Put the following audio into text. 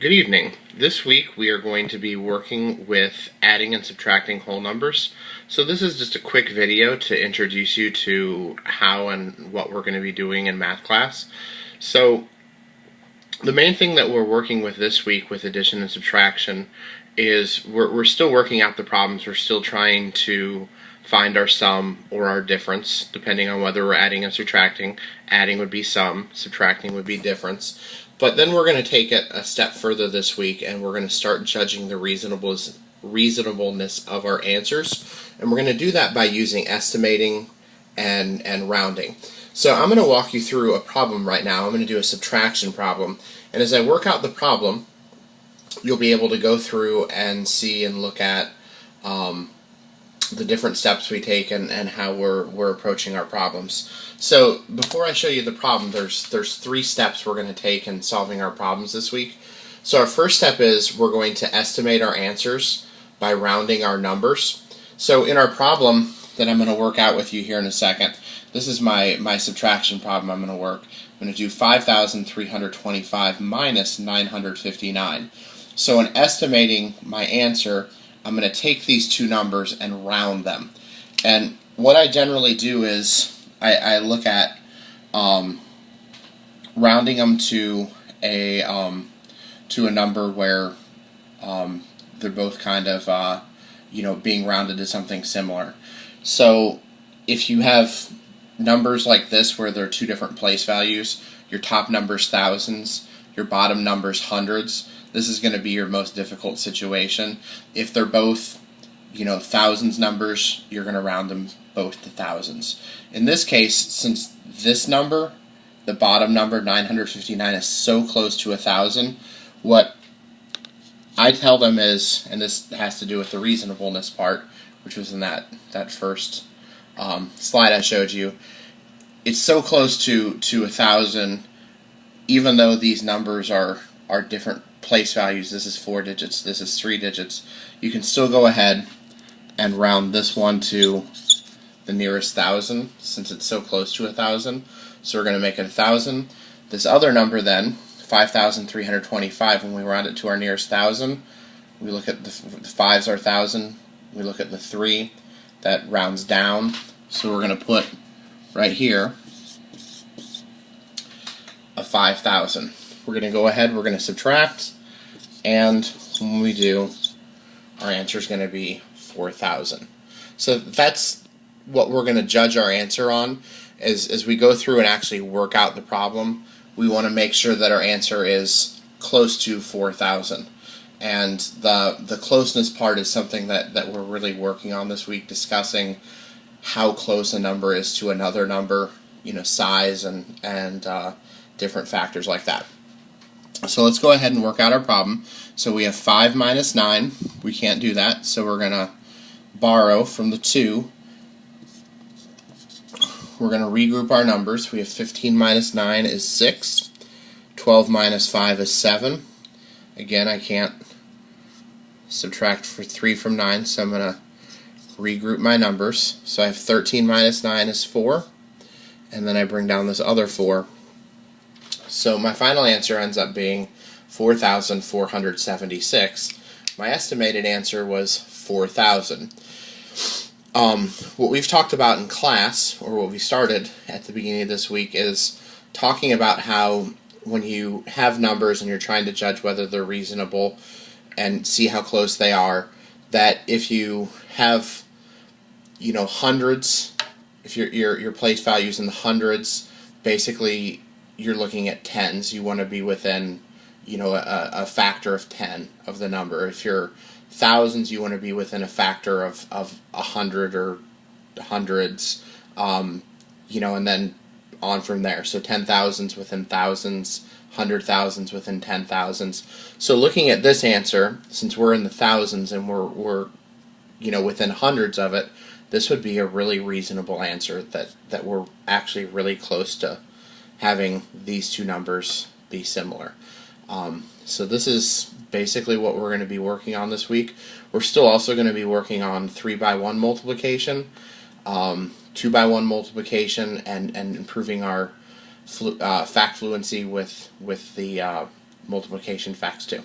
Good evening. This week we are going to be working with adding and subtracting whole numbers. So this is just a quick video to introduce you to how and what we're going to be doing in math class. So the main thing that we're working with this week with addition and subtraction is we're still working out the problems. We're still trying to find our sum or our difference, depending on whether we're adding and subtracting. Adding would be sum, subtracting would be difference. But then we're going to take it a step further this week, and we're going to start judging the reasonableness of our answers. And we're going to do that by using estimating and rounding. So I'm going to walk you through a problem right now. I'm going to do a subtraction problem. And as I work out the problem, you'll be able to go through and see and look at the different steps we take and how we're approaching our problems. So before I show you the problem, there's three steps we're going to take in solving our problems this week. So our first step is we're going to estimate our answers by rounding our numbers. So in our problem that I'm going to work out with you here in a second, this is my subtraction problem I'm going to work. I'm going to do 5,325 minus 959. So in estimating my answer, I'm going to take these two numbers and round them. And what I generally do is I look at rounding them to a number where they're both kind of being rounded to something similar. So if you have numbers like this where they're two different place values, your top number's thousands, your bottom number's hundreds, this is going to be your most difficult situation. If they're both, thousands numbers, you're going to round them both to thousands. In this case, since this number, the bottom number, 959, is so close to 1,000, what I tell them is, and this has to do with the reasonableness part, which was in that first slide I showed you, it's so close to 1,000, even though these numbers are different place values. This is 4 digits, this is 3 digits. You can still go ahead and round this one to the nearest 1,000 since it's so close to 1,000. So we're going to make it 1,000. This other number then, 5,325, when we round it to our nearest 1,000, we look at the 5's are 1,000. We look at the 3, that rounds down. So we're going to put right here a 5,000. We're going to go ahead, we're going to subtract, and when we do, our answer is going to be 4,000. So that's what we're going to judge our answer on. As we go through and actually work out the problem, we want to make sure that our answer is close to 4,000. And the closeness part is something that we're really working on this week, discussing how close a number is to another number, size and different factors like that. So let's go ahead and work out our problem. So we have 5 minus 9. We can't do that, so we're going to borrow from the 2. We're going to regroup our numbers. We have 15 minus 9 is 6. 12 minus 5 is 7. Again, I can't subtract 3 from 9, so I'm going to regroup my numbers. So I have 13 minus 9 is 4. And then I bring down this other 4. So my final answer ends up being 4,476. My estimated answer was 4,000. What we've talked about in class, or what we started at the beginning of this week, is talking about how when you have numbers and you're trying to judge whether they're reasonable and see how close they are, that if you have, hundreds, if your place value's in the hundreds, basically you're looking at tens. You want to be within, a factor of 10 of the number. If you're thousands, you want to be within a factor of 100 or hundreds, and then on from there. So 10,000s within thousands, 100,000s within 10,000s. So looking at this answer, since we're in the thousands and we're within hundreds of it, this would be a really reasonable answer that we're actually really close to having these two numbers be similar. So this is basically what we're going to be working on this week. We're still also going to be working on 3 by 1 multiplication, 2 by 1 multiplication, and improving our fact fluency with the multiplication facts too.